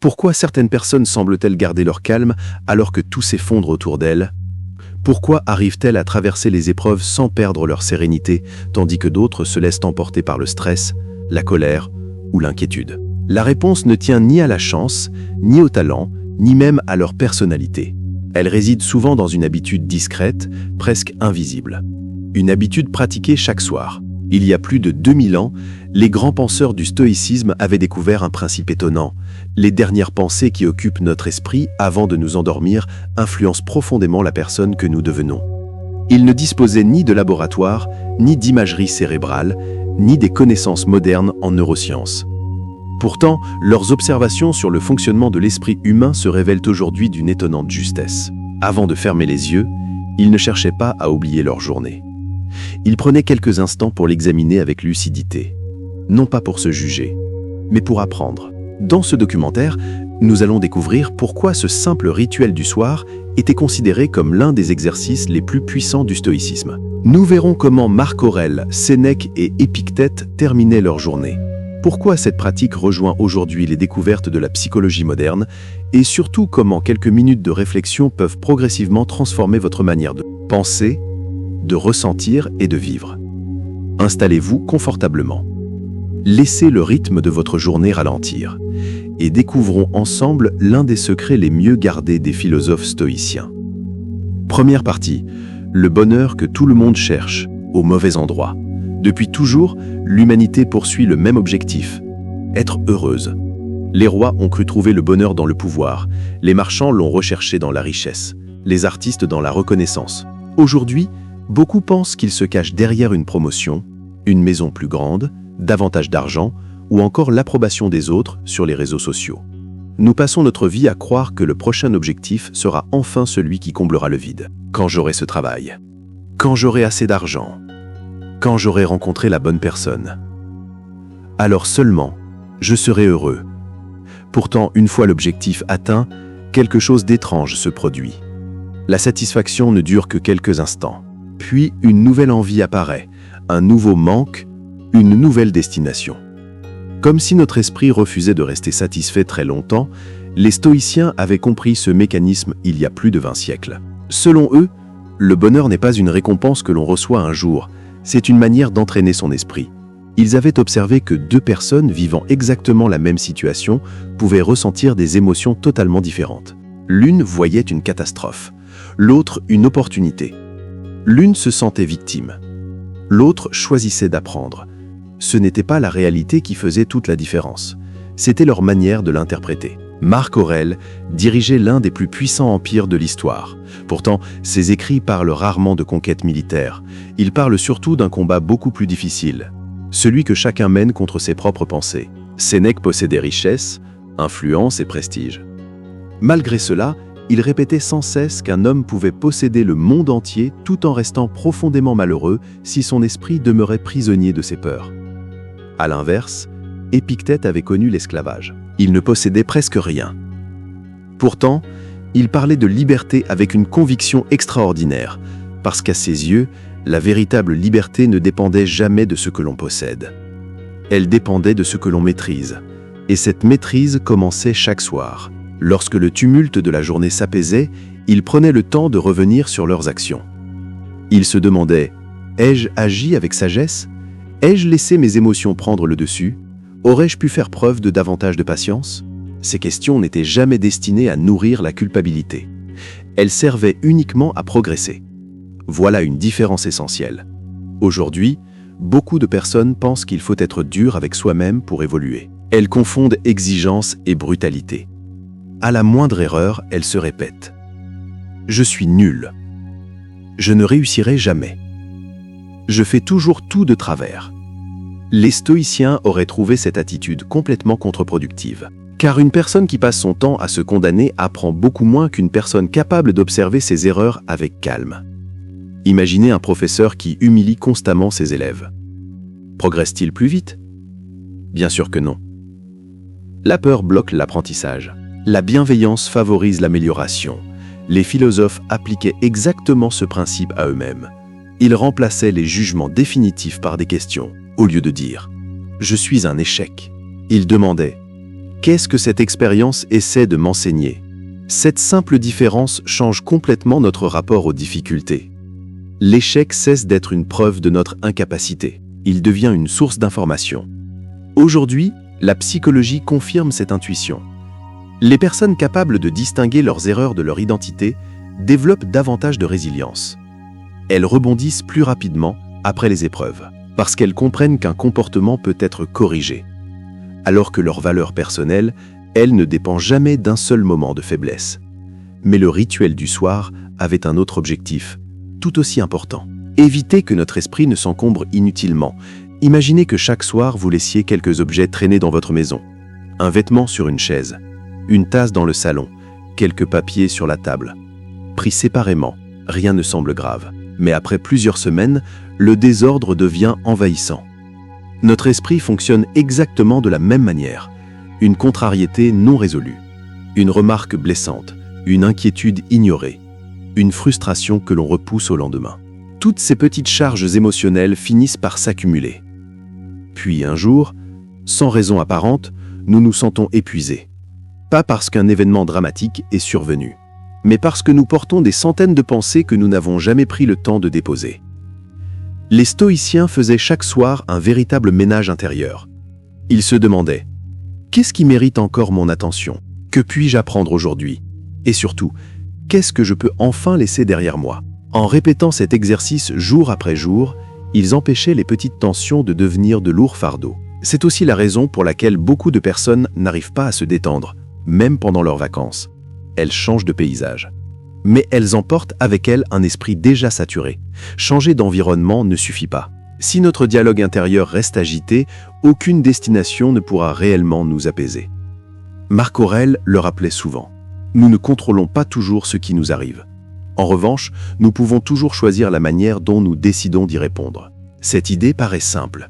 Pourquoi certaines personnes semblent-elles garder leur calme alors que tout s'effondre autour d'elles? Pourquoi arrivent-elles à traverser les épreuves sans perdre leur sérénité, tandis que d'autres se laissent emporter par le stress, la colère ou l'inquiétude? La réponse ne tient ni à la chance, ni au talent, ni même à leur personnalité. Elle réside souvent dans une habitude discrète, presque invisible. Une habitude pratiquée chaque soir. Il y a plus de 2000 ans, les grands penseurs du stoïcisme avaient découvert un principe étonnant. Les dernières pensées qui occupent notre esprit avant de nous endormir influencent profondément la personne que nous devenons. Ils ne disposaient ni de laboratoire, ni d'imagerie cérébrale, ni des connaissances modernes en neurosciences. Pourtant, leurs observations sur le fonctionnement de l'esprit humain se révèlent aujourd'hui d'une étonnante justesse. Avant de fermer les yeux, ils ne cherchaient pas à oublier leur journée. Ils prenaient quelques instants pour l'examiner avec lucidité, non pas pour se juger, mais pour apprendre. Dans ce documentaire, nous allons découvrir pourquoi ce simple rituel du soir était considéré comme l'un des exercices les plus puissants du stoïcisme. Nous verrons comment Marc Aurèle, Sénèque et Épictète terminaient leur journée. Pourquoi cette pratique rejoint aujourd'hui les découvertes de la psychologie moderne et surtout comment quelques minutes de réflexion peuvent progressivement transformer votre manière de penser, de ressentir et de vivre. Installez-vous confortablement. Laissez le rythme de votre journée ralentir et découvrons ensemble l'un des secrets les mieux gardés des philosophes stoïciens. Première partie, le bonheur que tout le monde cherche, au mauvais endroit. Depuis toujours, l'humanité poursuit le même objectif, être heureuse. Les rois ont cru trouver le bonheur dans le pouvoir, les marchands l'ont recherché dans la richesse, les artistes dans la reconnaissance. Aujourd'hui, beaucoup pensent qu'il se cache derrière une promotion, une maison plus grande, davantage d'argent ou encore l'approbation des autres sur les réseaux sociaux. Nous passons notre vie à croire que le prochain objectif sera enfin celui qui comblera le vide. Quand j'aurai ce travail, quand j'aurai assez d'argent, quand j'aurai rencontré la bonne personne, alors seulement je serai heureux. Pourtant, une fois l'objectif atteint, quelque chose d'étrange se produit. La satisfaction ne dure que quelques instants. Puis une nouvelle envie apparaît, un nouveau manque, une nouvelle destination. Comme si notre esprit refusait de rester satisfait très longtemps, les stoïciens avaient compris ce mécanisme il y a plus de 20 siècles. Selon eux, le bonheur n'est pas une récompense que l'on reçoit un jour, c'est une manière d'entraîner son esprit. Ils avaient observé que deux personnes vivant exactement la même situation pouvaient ressentir des émotions totalement différentes. L'une voyait une catastrophe, l'autre une opportunité. L'une se sentait victime, l'autre choisissait d'apprendre. Ce n'était pas la réalité qui faisait toute la différence, c'était leur manière de l'interpréter. Marc Aurèle dirigeait l'un des plus puissants empires de l'histoire. Pourtant, ses écrits parlent rarement de conquête militaire. Ils parlent surtout d'un combat beaucoup plus difficile, celui que chacun mène contre ses propres pensées. Sénèque possédait richesse, influence et prestige. Malgré cela, il répétait sans cesse qu'un homme pouvait posséder le monde entier tout en restant profondément malheureux si son esprit demeurait prisonnier de ses peurs. À l'inverse, Épictète avait connu l'esclavage. Il ne possédait presque rien. Pourtant, il parlait de liberté avec une conviction extraordinaire, parce qu'à ses yeux, la véritable liberté ne dépendait jamais de ce que l'on possède. Elle dépendait de ce que l'on maîtrise, et cette maîtrise commençait chaque soir. Lorsque le tumulte de la journée s'apaisait, ils prenaient le temps de revenir sur leurs actions. Ils se demandaient « Ai-je agi avec sagesse ? Ai-je laissé mes émotions prendre le dessus ? Aurais-je pu faire preuve de davantage de patience ?» Ces questions n'étaient jamais destinées à nourrir la culpabilité. Elles servaient uniquement à progresser. Voilà une différence essentielle. Aujourd'hui, beaucoup de personnes pensent qu'il faut être dur avec soi-même pour évoluer. Elles confondent exigence et brutalité. À la moindre erreur, elles se répètent. « Je suis nul. Je ne réussirai jamais. Je fais toujours tout de travers. » Les stoïciens auraient trouvé cette attitude complètement contre-productive. Car une personne qui passe son temps à se condamner apprend beaucoup moins qu'une personne capable d'observer ses erreurs avec calme. Imaginez un professeur qui humilie constamment ses élèves. Progresse-t-il plus vite? Bien sûr que non. La peur bloque l'apprentissage. La bienveillance favorise l'amélioration. Les philosophes appliquaient exactement ce principe à eux-mêmes. Ils remplaçaient les jugements définitifs par des questions. Au lieu de dire « je suis un échec », ils demandaient Qu'est-ce que cette expérience essaie de m'enseigner? Cette simple différence change complètement notre rapport aux difficultés. L'échec cesse d'être une preuve de notre incapacité. Il devient une source d'information. Aujourd'hui, la psychologie confirme cette intuition. Les personnes capables de distinguer leurs erreurs de leur identité développent davantage de résilience. Elles rebondissent plus rapidement après les épreuves, parce qu'elles comprennent qu'un comportement peut être corrigé, alors que leur valeur personnelle, elle, ne dépend jamais d'un seul moment de faiblesse. Mais le rituel du soir avait un autre objectif, tout aussi important. Éviter que notre esprit ne s'encombre inutilement. Imaginez que chaque soir, vous laissiez quelques objets traîner dans votre maison. Un vêtement sur une chaise, une tasse dans le salon, quelques papiers sur la table. Pris séparément, rien ne semble grave. Mais après plusieurs semaines, le désordre devient envahissant. Notre esprit fonctionne exactement de la même manière. Une contrariété non résolue, une remarque blessante, une inquiétude ignorée, une frustration que l'on repousse au lendemain. Toutes ces petites charges émotionnelles finissent par s'accumuler. Puis un jour, sans raison apparente, nous nous sentons épuisés. Pas parce qu'un événement dramatique est survenu, mais parce que nous portons des centaines de pensées que nous n'avons jamais pris le temps de déposer. Les stoïciens faisaient chaque soir un véritable ménage intérieur. Ils se demandaient: qu'est-ce qui mérite encore mon attention? Que puis-je apprendre aujourd'hui? Et surtout, qu'est-ce que je peux enfin laisser derrière moi? En répétant cet exercice jour après jour, ils empêchaient les petites tensions de devenir de lourds fardeaux. C'est aussi la raison pour laquelle beaucoup de personnes n'arrivent pas à se détendre, même pendant leurs vacances. Elles changent de paysage. Mais elles emportent avec elles un esprit déjà saturé. Changer d'environnement ne suffit pas. Si notre dialogue intérieur reste agité, aucune destination ne pourra réellement nous apaiser. Marc Aurèle le rappelait souvent. Nous ne contrôlons pas toujours ce qui nous arrive. En revanche, nous pouvons toujours choisir la manière dont nous décidons d'y répondre. Cette idée paraît simple,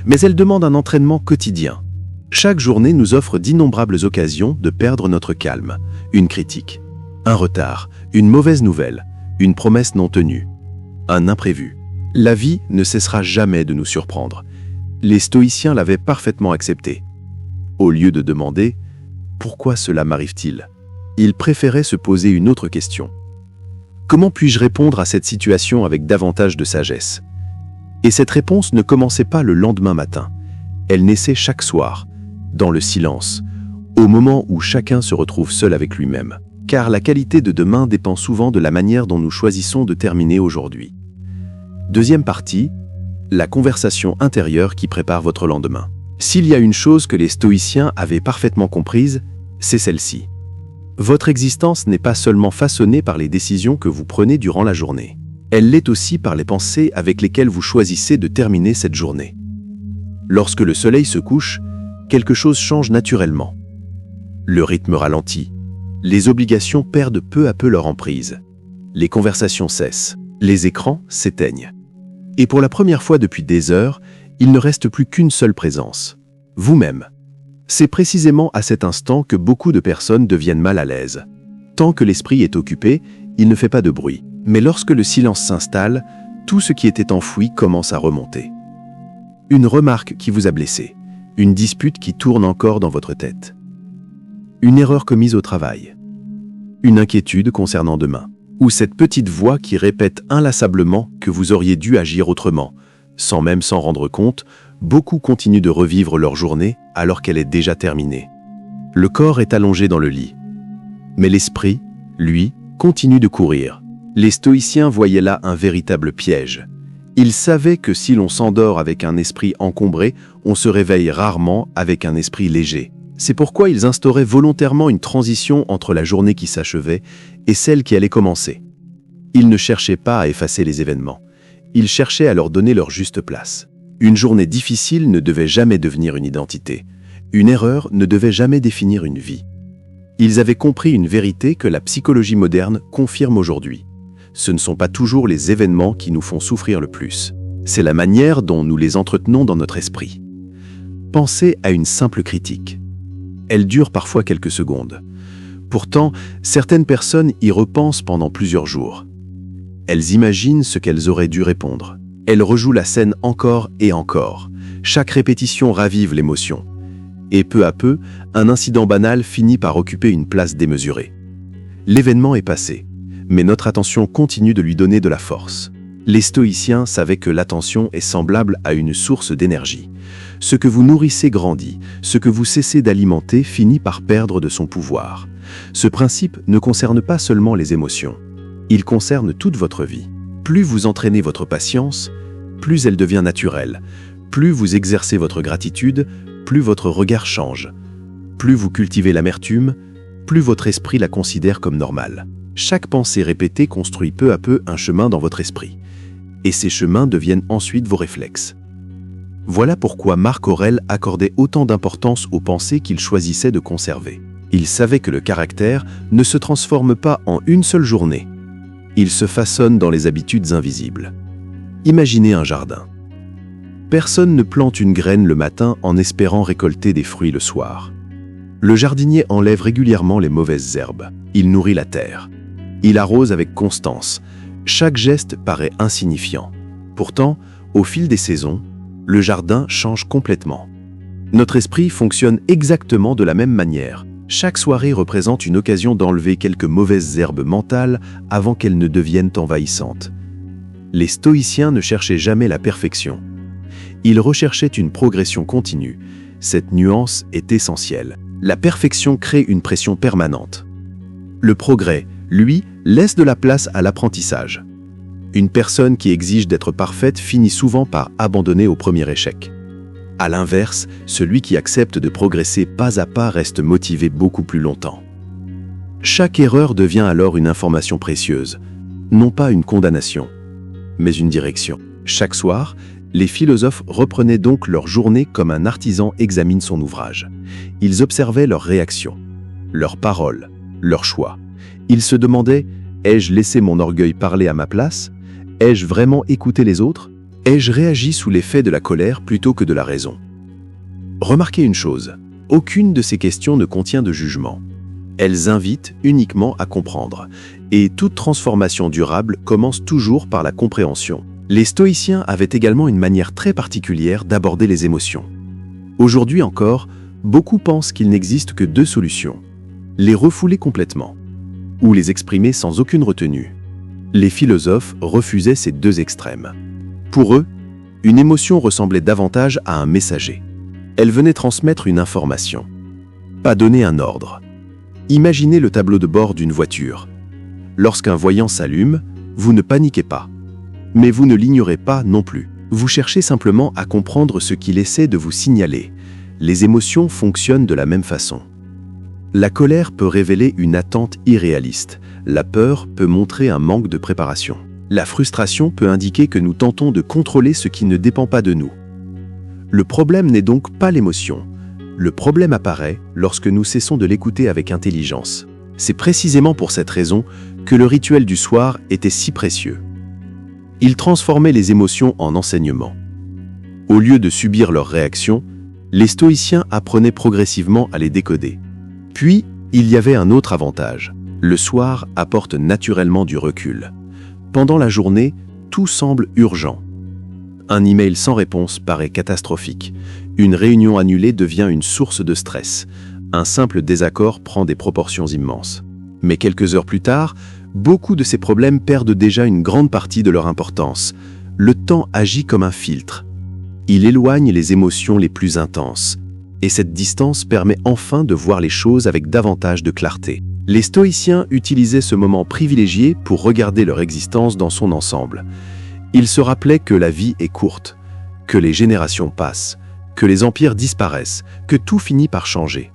mais elle demande un entraînement quotidien. Chaque journée nous offre d'innombrables occasions de perdre notre calme. Une critique, un retard, une mauvaise nouvelle, une promesse non tenue, un imprévu. La vie ne cessera jamais de nous surprendre. Les stoïciens l'avaient parfaitement accepté. Au lieu de demander « Pourquoi cela m'arrive-t-il ?», ils préféraient se poser une autre question. Comment puis-je répondre à cette situation avec davantage de sagesse? Et cette réponse ne commençait pas le lendemain matin. Elle naissait chaque soir, dans le silence, au moment où chacun se retrouve seul avec lui-même. Car la qualité de demain dépend souvent de la manière dont nous choisissons de terminer aujourd'hui. Deuxième partie, la conversation intérieure qui prépare votre lendemain. S'il y a une chose que les stoïciens avaient parfaitement comprise, c'est celle-ci. Votre existence n'est pas seulement façonnée par les décisions que vous prenez durant la journée. Elle l'est aussi par les pensées avec lesquelles vous choisissez de terminer cette journée. Lorsque le soleil se couche, quelque chose change naturellement. Le rythme ralentit. Les obligations perdent peu à peu leur emprise. Les conversations cessent. Les écrans s'éteignent. Et pour la première fois depuis des heures, il ne reste plus qu'une seule présence. Vous-même. C'est précisément à cet instant que beaucoup de personnes deviennent mal à l'aise. Tant que l'esprit est occupé, il ne fait pas de bruit. Mais lorsque le silence s'installe, tout ce qui était enfoui commence à remonter. Une remarque qui vous a blessé. Une dispute qui tourne encore dans votre tête. Une erreur commise au travail. Une inquiétude concernant demain. Ou cette petite voix qui répète inlassablement que vous auriez dû agir autrement. Sans même s'en rendre compte, beaucoup continuent de revivre leur journée alors qu'elle est déjà terminée. Le corps est allongé dans le lit. Mais l'esprit, lui, continue de courir. Les stoïciens voyaient là un véritable piège. Ils savaient que si l'on s'endort avec un esprit encombré, on se réveille rarement avec un esprit léger. C'est pourquoi ils instauraient volontairement une transition entre la journée qui s'achevait et celle qui allait commencer. Ils ne cherchaient pas à effacer les événements. Ils cherchaient à leur donner leur juste place. Une journée difficile ne devait jamais devenir une identité. Une erreur ne devait jamais définir une vie. Ils avaient compris une vérité que la psychologie moderne confirme aujourd'hui. Ce ne sont pas toujours les événements qui nous font souffrir le plus. C'est la manière dont nous les entretenons dans notre esprit. Pensez à une simple critique. Elle dure parfois quelques secondes. Pourtant, certaines personnes y repensent pendant plusieurs jours. Elles imaginent ce qu'elles auraient dû répondre. Elles rejouent la scène encore et encore. Chaque répétition ravive l'émotion. Et peu à peu, un incident banal finit par occuper une place démesurée. L'événement est passé, mais notre attention continue de lui donner de la force. Les stoïciens savaient que l'attention est semblable à une source d'énergie. Ce que vous nourrissez grandit, ce que vous cessez d'alimenter finit par perdre de son pouvoir. Ce principe ne concerne pas seulement les émotions, il concerne toute votre vie. Plus vous entraînez votre patience, plus elle devient naturelle. Plus vous exercez votre gratitude, plus votre regard change. Plus vous cultivez l'amertume, plus votre esprit la considère comme normale. Chaque pensée répétée construit peu à peu un chemin dans votre esprit. Et ces chemins deviennent ensuite vos réflexes. Voilà pourquoi Marc Aurèle accordait autant d'importance aux pensées qu'il choisissait de conserver. Il savait que le caractère ne se transforme pas en une seule journée. Il se façonne dans les habitudes invisibles. Imaginez un jardin. Personne ne plante une graine le matin en espérant récolter des fruits le soir. Le jardinier enlève régulièrement les mauvaises herbes. Il nourrit la terre. Il arrose avec constance. Chaque geste paraît insignifiant. Pourtant, au fil des saisons, le jardin change complètement. Notre esprit fonctionne exactement de la même manière. Chaque soirée représente une occasion d'enlever quelques mauvaises herbes mentales avant qu'elles ne deviennent envahissantes. Les stoïciens ne cherchaient jamais la perfection. Ils recherchaient une progression continue. Cette nuance est essentielle. La perfection crée une pression permanente. Le progrès, lui, laisse de la place à l'apprentissage. Une personne qui exige d'être parfaite finit souvent par abandonner au premier échec. À l'inverse, celui qui accepte de progresser pas à pas reste motivé beaucoup plus longtemps. Chaque erreur devient alors une information précieuse, non pas une condamnation, mais une direction. Chaque soir, les philosophes reprenaient donc leur journée comme un artisan examine son ouvrage. Ils observaient leurs réactions, leurs paroles, leurs choix. Ils se demandaient « Ai-je laissé mon orgueil parler à ma place ? Ai-je vraiment écouté les autres ? Ai-je réagi sous l'effet de la colère plutôt que de la raison ?» Remarquez une chose, aucune de ces questions ne contient de jugement. Elles invitent uniquement à comprendre. Et toute transformation durable commence toujours par la compréhension. Les stoïciens avaient également une manière très particulière d'aborder les émotions. Aujourd'hui encore, beaucoup pensent qu'il n'existe que deux solutions. Les refouler complètement, ou les exprimer sans aucune retenue. Les philosophes refusaient ces deux extrêmes. Pour eux, une émotion ressemblait davantage à un messager. Elle venait transmettre une information, pas donner un ordre. Imaginez le tableau de bord d'une voiture. Lorsqu'un voyant s'allume, vous ne paniquez pas. Mais vous ne l'ignorez pas non plus. Vous cherchez simplement à comprendre ce qu'il essaie de vous signaler. Les émotions fonctionnent de la même façon. La colère peut révéler une attente irréaliste. La peur peut montrer un manque de préparation. La frustration peut indiquer que nous tentons de contrôler ce qui ne dépend pas de nous. Le problème n'est donc pas l'émotion. Le problème apparaît lorsque nous cessons de l'écouter avec intelligence. C'est précisément pour cette raison que le rituel du soir était si précieux. Il transformait les émotions en enseignements. Au lieu de subir leurs réactions, les stoïciens apprenaient progressivement à les décoder. Puis, il y avait un autre avantage. Le soir apporte naturellement du recul. Pendant la journée, tout semble urgent. Un email sans réponse paraît catastrophique. Une réunion annulée devient une source de stress. Un simple désaccord prend des proportions immenses. Mais quelques heures plus tard, beaucoup de ces problèmes perdent déjà une grande partie de leur importance. Le temps agit comme un filtre. Il éloigne les émotions les plus intenses. Et cette distance permet enfin de voir les choses avec davantage de clarté. Les stoïciens utilisaient ce moment privilégié pour regarder leur existence dans son ensemble. Ils se rappelaient que la vie est courte, que les générations passent, que les empires disparaissent, que tout finit par changer.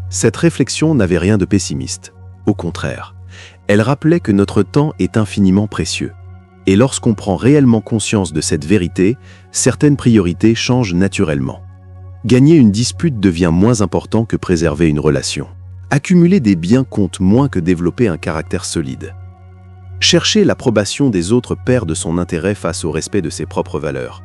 Cette réflexion n'avait rien de pessimiste. Au contraire, elle rappelait que notre temps est infiniment précieux. Et lorsqu'on prend réellement conscience de cette vérité, certaines priorités changent naturellement. Gagner une dispute devient moins important que préserver une relation. Accumuler des biens compte moins que développer un caractère solide. Chercher l'approbation des autres perd de son intérêt face au respect de ses propres valeurs.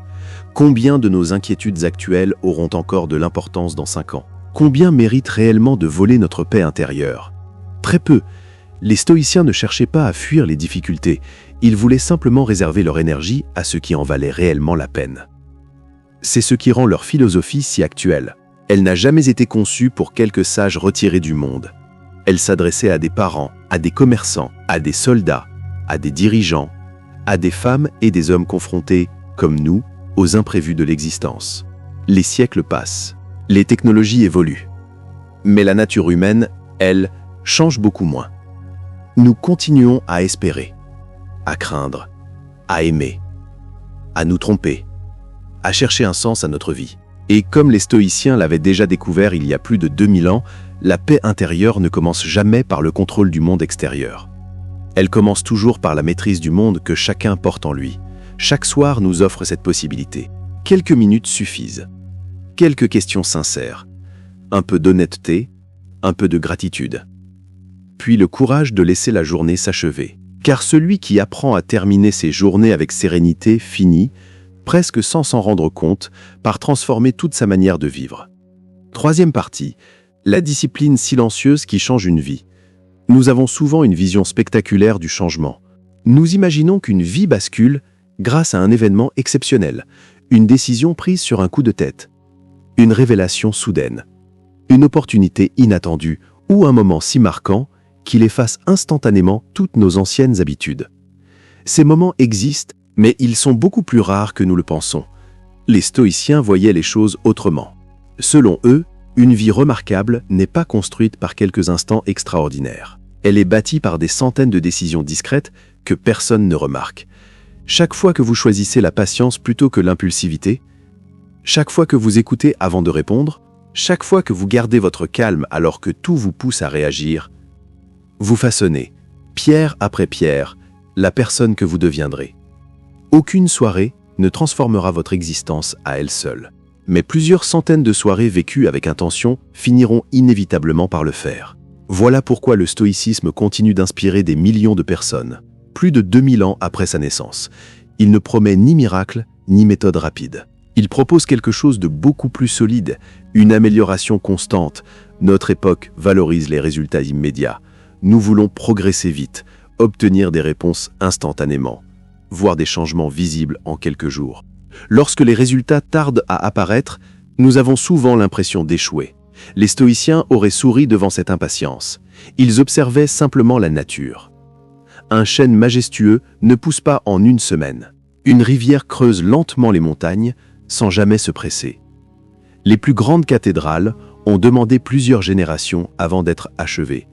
Combien de nos inquiétudes actuelles auront encore de l'importance dans 5 ans? Combien méritent réellement de voler notre paix intérieure? Très peu. Les stoïciens ne cherchaient pas à fuir les difficultés, ils voulaient simplement réserver leur énergie à ce qui en valait réellement la peine. C'est ce qui rend leur philosophie si actuelle. Elle n'a jamais été conçue pour quelques sages retirés du monde. Elle s'adressait à des parents, à des commerçants, à des soldats, à des dirigeants, à des femmes et des hommes confrontés, comme nous, aux imprévus de l'existence. Les siècles passent, les technologies évoluent. Mais la nature humaine, elle, change beaucoup moins. Nous continuons à espérer, à craindre, à aimer, à nous tromper, à chercher un sens à notre vie. Et comme les stoïciens l'avaient déjà découvert il y a plus de 2000 ans, la paix intérieure ne commence jamais par le contrôle du monde extérieur. Elle commence toujours par la maîtrise du monde que chacun porte en lui. Chaque soir nous offre cette possibilité. Quelques minutes suffisent. Quelques questions sincères. Un peu d'honnêteté, un peu de gratitude. Puis le courage de laisser la journée s'achever. Car celui qui apprend à terminer ses journées avec sérénité finit, presque sans s'en rendre compte, par transformer toute sa manière de vivre. Troisième partie, la discipline silencieuse qui change une vie. Nous avons souvent une vision spectaculaire du changement. Nous imaginons qu'une vie bascule grâce à un événement exceptionnel, une décision prise sur un coup de tête, une révélation soudaine, une opportunité inattendue ou un moment si marquant qu'il efface instantanément toutes nos anciennes habitudes. Ces moments existent, mais ils sont beaucoup plus rares que nous le pensons. Les stoïciens voyaient les choses autrement. Selon eux, une vie remarquable n'est pas construite par quelques instants extraordinaires. Elle est bâtie par des centaines de décisions discrètes que personne ne remarque. Chaque fois que vous choisissez la patience plutôt que l'impulsivité, chaque fois que vous écoutez avant de répondre, chaque fois que vous gardez votre calme alors que tout vous pousse à réagir, vous façonnez, pierre après pierre, la personne que vous deviendrez. Aucune soirée ne transformera votre existence à elle seule. Mais plusieurs centaines de soirées vécues avec intention finiront inévitablement par le faire. Voilà pourquoi le stoïcisme continue d'inspirer des millions de personnes, plus de 2000 ans après sa naissance. Il ne promet ni miracle, ni méthode rapide. Il propose quelque chose de beaucoup plus solide, une amélioration constante. Notre époque valorise les résultats immédiats. Nous voulons progresser vite, obtenir des réponses instantanément, voir des changements visibles en quelques jours. Lorsque les résultats tardent à apparaître, nous avons souvent l'impression d'échouer. Les stoïciens auraient souri devant cette impatience. Ils observaient simplement la nature. Un chêne majestueux ne pousse pas en une semaine. Une rivière creuse lentement les montagnes, sans jamais se presser. Les plus grandes cathédrales ont demandé plusieurs générations avant d'être achevées.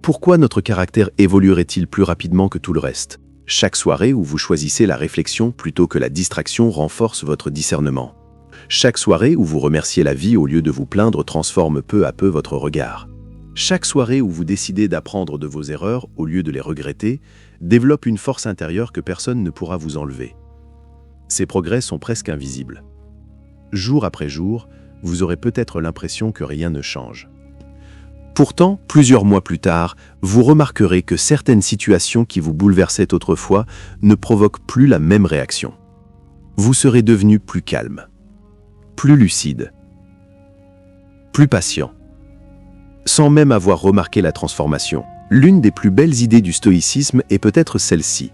Pourquoi notre caractère évoluerait-il plus rapidement que tout le reste ? Chaque soirée où vous choisissez la réflexion plutôt que la distraction renforce votre discernement. Chaque soirée où vous remerciez la vie au lieu de vous plaindre transforme peu à peu votre regard. Chaque soirée où vous décidez d'apprendre de vos erreurs au lieu de les regretter développe une force intérieure que personne ne pourra vous enlever. Ces progrès sont presque invisibles. Jour après jour, vous aurez peut-être l'impression que rien ne change. Pourtant, plusieurs mois plus tard, vous remarquerez que certaines situations qui vous bouleversaient autrefois ne provoquent plus la même réaction. Vous serez devenu plus calme, plus lucide, plus patient. Sans même avoir remarqué la transformation, l'une des plus belles idées du stoïcisme est peut-être celle-ci.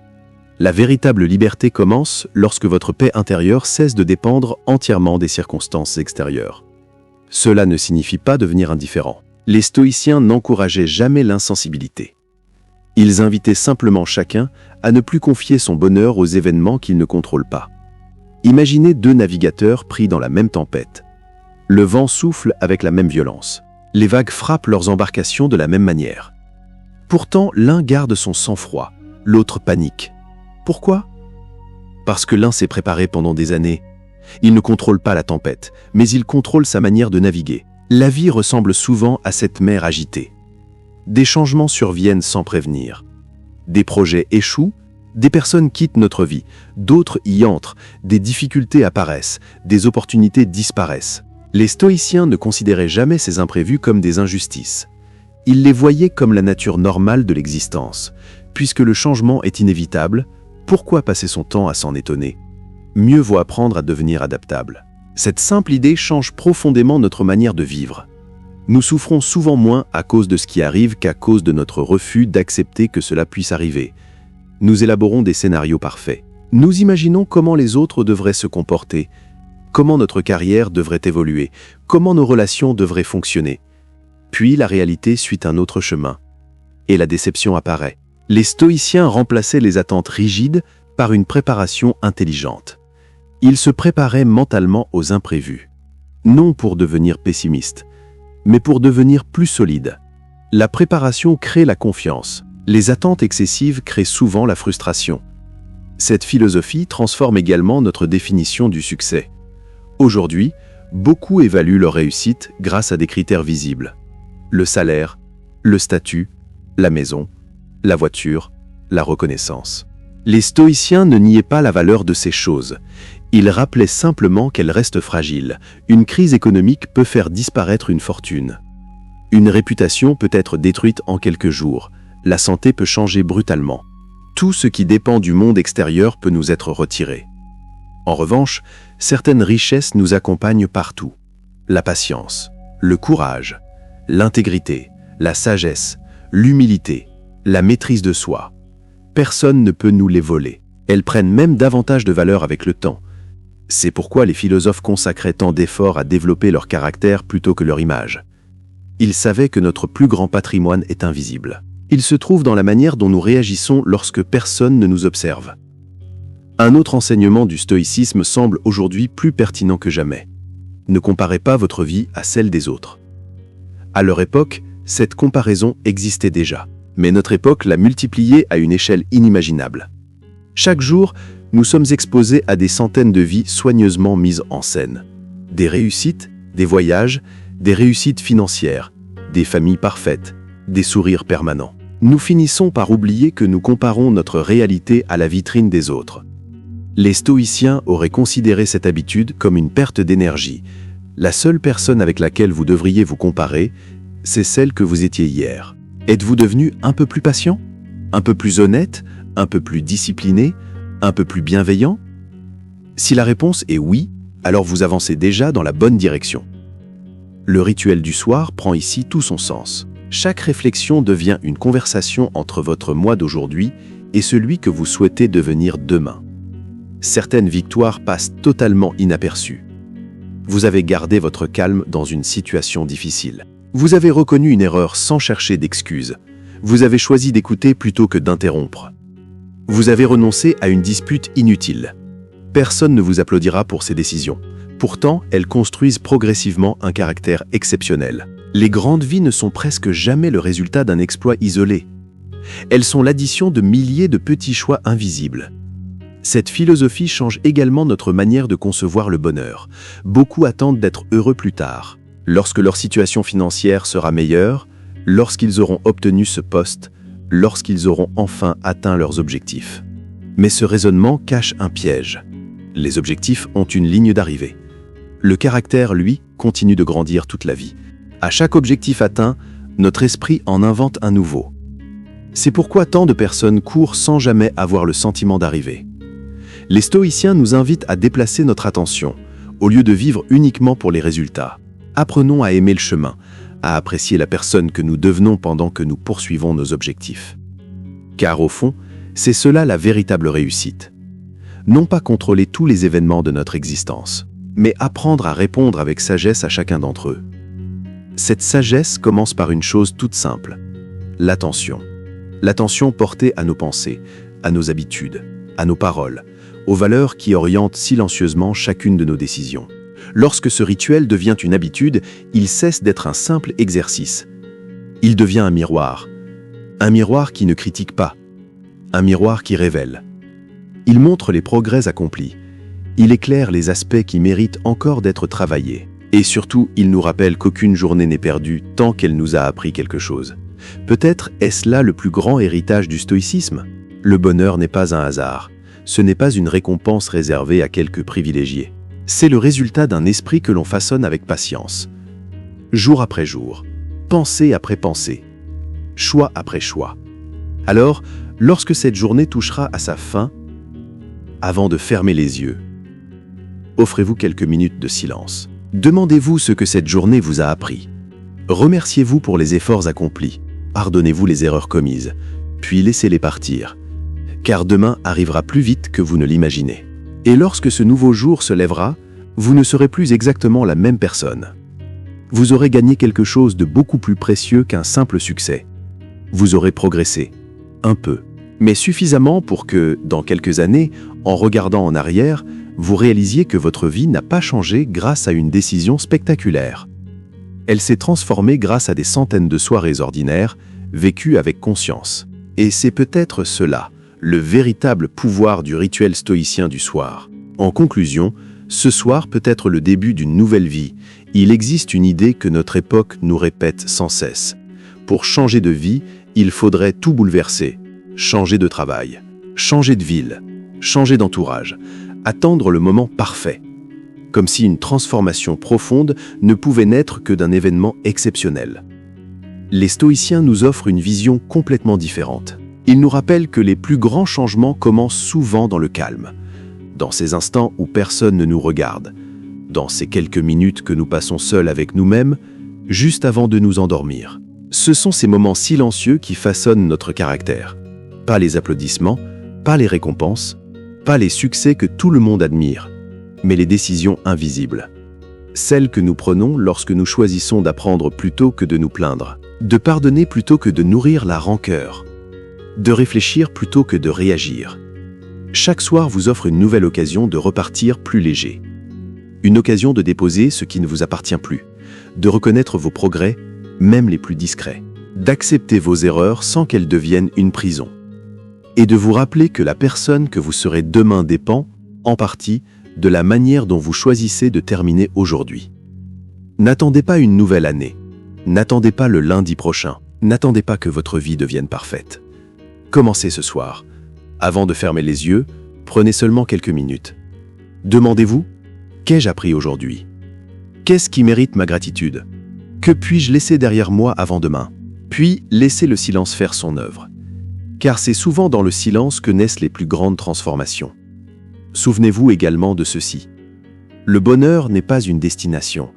La véritable liberté commence lorsque votre paix intérieure cesse de dépendre entièrement des circonstances extérieures. Cela ne signifie pas devenir indifférent. Les stoïciens n'encourageaient jamais l'insensibilité. Ils invitaient simplement chacun à ne plus confier son bonheur aux événements qu'il ne contrôle pas. Imaginez deux navigateurs pris dans la même tempête. Le vent souffle avec la même violence. Les vagues frappent leurs embarcations de la même manière. Pourtant, l'un garde son sang-froid, l'autre panique. Pourquoi ? Parce que l'un s'est préparé pendant des années. Il ne contrôle pas la tempête, mais il contrôle sa manière de naviguer. La vie ressemble souvent à cette mer agitée. Des changements surviennent sans prévenir. Des projets échouent, des personnes quittent notre vie, d'autres y entrent, des difficultés apparaissent, des opportunités disparaissent. Les stoïciens ne considéraient jamais ces imprévus comme des injustices. Ils les voyaient comme la nature normale de l'existence. Puisque le changement est inévitable, pourquoi passer son temps à s'en étonner ? Mieux vaut apprendre à devenir adaptable. Cette simple idée change profondément notre manière de vivre. Nous souffrons souvent moins à cause de ce qui arrive qu'à cause de notre refus d'accepter que cela puisse arriver. Nous élaborons des scénarios parfaits. Nous imaginons comment les autres devraient se comporter. comment notre carrière devrait évoluer, comment nos relations devraient fonctionner. Puis la réalité suit un autre chemin. Et la déception apparaît. Les stoïciens remplaçaient les attentes rigides par une préparation intelligente. Ils se préparaient mentalement aux imprévus. Non pour devenir pessimistes, mais pour devenir plus solides. La préparation crée la confiance. Les attentes excessives créent souvent la frustration. Cette philosophie transforme également notre définition du succès. Aujourd'hui, beaucoup évaluent leur réussite grâce à des critères visibles. Le salaire, le statut, la maison, la voiture, la reconnaissance. Les stoïciens ne niaient pas la valeur de ces choses. Ils rappelaient simplement qu'elles restent fragiles. Une crise économique peut faire disparaître une fortune. Une réputation peut être détruite en quelques jours. La santé peut changer brutalement. Tout ce qui dépend du monde extérieur peut nous être retiré. En revanche, certaines richesses nous accompagnent partout. La patience, le courage, l'intégrité, la sagesse, l'humilité, la maîtrise de soi. Personne ne peut nous les voler. Elles prennent même davantage de valeur avec le temps. C'est pourquoi les philosophes consacraient tant d'efforts à développer leur caractère plutôt que leur image. Ils savaient que notre plus grand patrimoine est invisible. Il se trouve dans la manière dont nous réagissons lorsque personne ne nous observe. Un autre enseignement du stoïcisme semble aujourd'hui plus pertinent que jamais. Ne comparez pas votre vie à celle des autres. À leur époque, cette comparaison existait déjà, mais notre époque l'a multipliée à une échelle inimaginable. Chaque jour, nous sommes exposés à des centaines de vies soigneusement mises en scène. Des réussites, des voyages, des réussites financières, des familles parfaites, des sourires permanents. Nous finissons par oublier que nous comparons notre réalité à la vitrine des autres. Les stoïciens auraient considéré cette habitude comme une perte d'énergie. La seule personne avec laquelle vous devriez vous comparer, c'est celle que vous étiez hier. Êtes-vous devenu un peu plus patient? Un peu plus honnête? Un peu plus discipliné? Un peu plus bienveillant? Si la réponse est oui, alors vous avancez déjà dans la bonne direction. Le rituel du soir prend ici tout son sens. Chaque réflexion devient une conversation entre votre moi d'aujourd'hui et celui que vous souhaitez devenir demain. Certaines victoires passent totalement inaperçues. Vous avez gardé votre calme dans une situation difficile. Vous avez reconnu une erreur sans chercher d'excuses. Vous avez choisi d'écouter plutôt que d'interrompre. Vous avez renoncé à une dispute inutile. Personne ne vous applaudira pour ces décisions. Pourtant, elles construisent progressivement un caractère exceptionnel. Les grandes vies ne sont presque jamais le résultat d'un exploit isolé. Elles sont l'addition de milliers de petits choix invisibles. Cette philosophie change également notre manière de concevoir le bonheur. Beaucoup attendent d'être heureux plus tard, lorsque leur situation financière sera meilleure, lorsqu'ils auront obtenu ce poste, lorsqu'ils auront enfin atteint leurs objectifs. Mais ce raisonnement cache un piège. Les objectifs ont une ligne d'arrivée. Le caractère, lui, continue de grandir toute la vie. À chaque objectif atteint, notre esprit en invente un nouveau. C'est pourquoi tant de personnes courent sans jamais avoir le sentiment d'arriver. Les stoïciens nous invitent à déplacer notre attention, au lieu de vivre uniquement pour les résultats. Apprenons à aimer le chemin, à apprécier la personne que nous devenons pendant que nous poursuivons nos objectifs. Car au fond, c'est cela la véritable réussite. Non pas contrôler tous les événements de notre existence, mais apprendre à répondre avec sagesse à chacun d'entre eux. Cette sagesse commence par une chose toute simple, l'attention. L'attention portée à nos pensées, à nos habitudes, à nos paroles, aux valeurs qui orientent silencieusement chacune de nos décisions. Lorsque ce rituel devient une habitude, il cesse d'être un simple exercice. Il devient un miroir qui ne critique pas, un miroir qui révèle. Il montre les progrès accomplis, il éclaire les aspects qui méritent encore d'être travaillés. Et surtout, il nous rappelle qu'aucune journée n'est perdue tant qu'elle nous a appris quelque chose. Peut-être est-ce là le plus grand héritage du stoïcisme? Le bonheur n'est pas un hasard. Ce n'est pas une récompense réservée à quelques privilégiés. C'est le résultat d'un esprit que l'on façonne avec patience. Jour après jour, pensée après pensée, choix après choix. Alors, lorsque cette journée touchera à sa fin, avant de fermer les yeux, offrez-vous quelques minutes de silence. Demandez-vous ce que cette journée vous a appris. Remerciez-vous pour les efforts accomplis. Pardonnez-vous les erreurs commises, puis laissez-les partir. Car demain arrivera plus vite que vous ne l'imaginez. Et lorsque ce nouveau jour se lèvera, Vous ne serez plus exactement la même personne. Vous aurez gagné quelque chose de beaucoup plus précieux qu'un simple succès. Vous aurez progressé. Un peu. Mais suffisamment pour que, dans quelques années, en regardant en arrière, vous réalisiez que votre vie n'a pas changé grâce à une décision spectaculaire. Elle s'est transformée grâce à des centaines de soirées ordinaires, vécues avec conscience. Et c'est peut-être cela, le véritable pouvoir du rituel stoïcien du soir. En conclusion, ce soir peut être le début d'une nouvelle vie. Il existe une idée que notre époque nous répète sans cesse. Pour changer de vie, il faudrait tout bouleverser. Changer de travail, changer de ville, changer d'entourage, attendre le moment parfait. Comme si une transformation profonde ne pouvait naître que d'un événement exceptionnel. Les stoïciens nous offrent une vision complètement différente. Ils nous rappellent que les plus grands changements commencent souvent dans le calme, dans ces instants où personne ne nous regarde, dans ces quelques minutes que nous passons seuls avec nous-mêmes, juste avant de nous endormir. Ce sont ces moments silencieux qui façonnent notre caractère. Pas les applaudissements, pas les récompenses, pas les succès que tout le monde admire, mais les décisions invisibles. Celles que nous prenons lorsque nous choisissons d'apprendre plutôt que de nous plaindre, de pardonner plutôt que de nourrir la rancœur, de réfléchir plutôt que de réagir. Chaque soir vous offre une nouvelle occasion de repartir plus léger. Une occasion de déposer ce qui ne vous appartient plus, de reconnaître vos progrès, même les plus discrets, d'accepter vos erreurs sans qu'elles deviennent une prison, et de vous rappeler que la personne que vous serez demain dépend, en partie, de la manière dont vous choisissez de terminer aujourd'hui. N'attendez pas une nouvelle année. N'attendez pas le lundi prochain. N'attendez pas que votre vie devienne parfaite. Commencez ce soir. Avant de fermer les yeux, prenez seulement quelques minutes. Demandez-vous, qu'ai-je appris aujourd'hui? Qu'est-ce qui mérite ma gratitude? Que puis-je laisser derrière moi avant demain? Puis, laissez le silence faire son œuvre. Car c'est souvent dans le silence que naissent les plus grandes transformations. Souvenez-vous également de ceci. Le bonheur n'est pas une destination.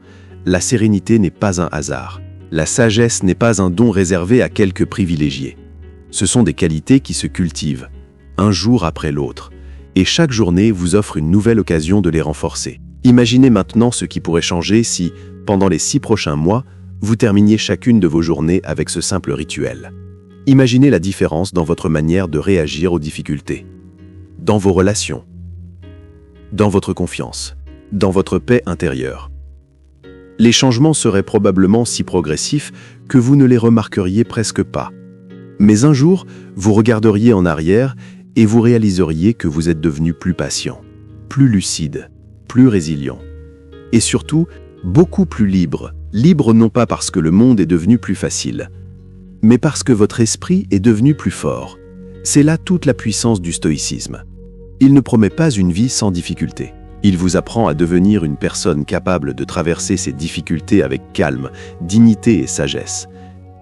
La sérénité n'est pas un hasard. La sagesse n'est pas un don réservé à quelques privilégiés. Ce sont des qualités qui se cultivent, un jour après l'autre, et chaque journée vous offre une nouvelle occasion de les renforcer. Imaginez maintenant ce qui pourrait changer si, pendant les 6 prochains mois, vous terminiez chacune de vos journées avec ce simple rituel. Imaginez la différence dans votre manière de réagir aux difficultés, dans vos relations, dans votre confiance, dans votre paix intérieure. Les changements seraient probablement si progressifs que vous ne les remarqueriez presque pas. Mais un jour, vous regarderiez en arrière et vous réaliseriez que vous êtes devenu plus patient, plus lucide, plus résilient. Et surtout, beaucoup plus libre. Libre non pas parce que le monde est devenu plus facile, mais parce que votre esprit est devenu plus fort. C'est là toute la puissance du stoïcisme. Il ne promet pas une vie sans difficultés. Il vous apprend à devenir une personne capable de traverser ces difficultés avec calme, dignité et sagesse.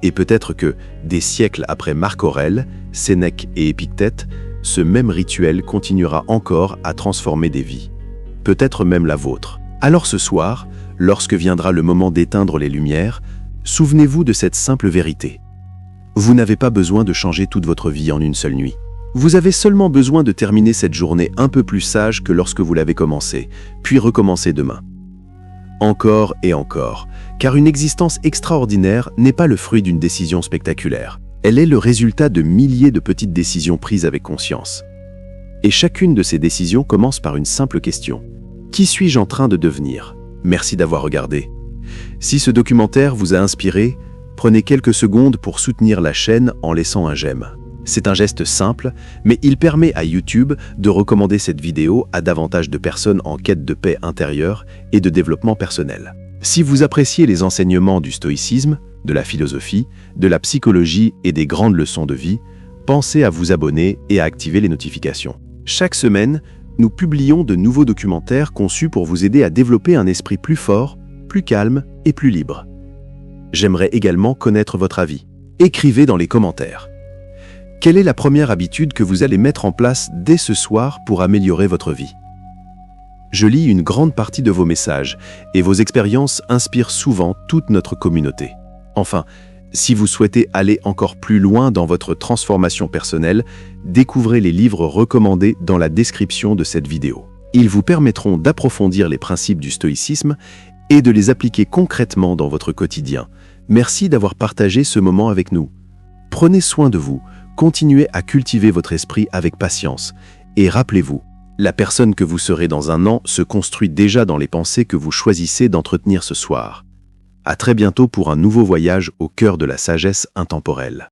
Et peut-être que, des siècles après Marc Aurèle, Sénèque et Épictète, ce même rituel continuera encore à transformer des vies. Peut-être même la vôtre. Alors ce soir, lorsque viendra le moment d'éteindre les lumières, souvenez-vous de cette simple vérité. Vous n'avez pas besoin de changer toute votre vie en une seule nuit. Vous avez seulement besoin de terminer cette journée un peu plus sage que lorsque vous l'avez commencée, puis recommencer demain. Encore et encore, car une existence extraordinaire n'est pas le fruit d'une décision spectaculaire. Elle est le résultat de milliers de petites décisions prises avec conscience. Et chacune de ces décisions commence par une simple question. Qui suis-je en train de devenir? Merci d'avoir regardé. Si ce documentaire vous a inspiré, prenez quelques secondes pour soutenir la chaîne en laissant un j'aime. C'est un geste simple, mais il permet à YouTube de recommander cette vidéo à davantage de personnes en quête de paix intérieure et de développement personnel. Si vous appréciez les enseignements du stoïcisme, de la philosophie, de la psychologie et des grandes leçons de vie, pensez à vous abonner et à activer les notifications. Chaque semaine, nous publions de nouveaux documentaires conçus pour vous aider à développer un esprit plus fort, plus calme et plus libre. J'aimerais également connaître votre avis. Écrivez dans les commentaires. Quelle est la première habitude que vous allez mettre en place dès ce soir pour améliorer votre vie? Je lis une grande partie de vos messages et vos expériences inspirent souvent toute notre communauté. Enfin, si vous souhaitez aller encore plus loin dans votre transformation personnelle, découvrez les livres recommandés dans la description de cette vidéo. Ils vous permettront d'approfondir les principes du stoïcisme et de les appliquer concrètement dans votre quotidien. Merci d'avoir partagé ce moment avec nous. Prenez soin de vous, continuez à cultiver votre esprit avec patience. Et rappelez-vous, la personne que vous serez dans un an se construit déjà dans les pensées que vous choisissez d'entretenir ce soir. À très bientôt pour un nouveau voyage au cœur de la sagesse intemporelle.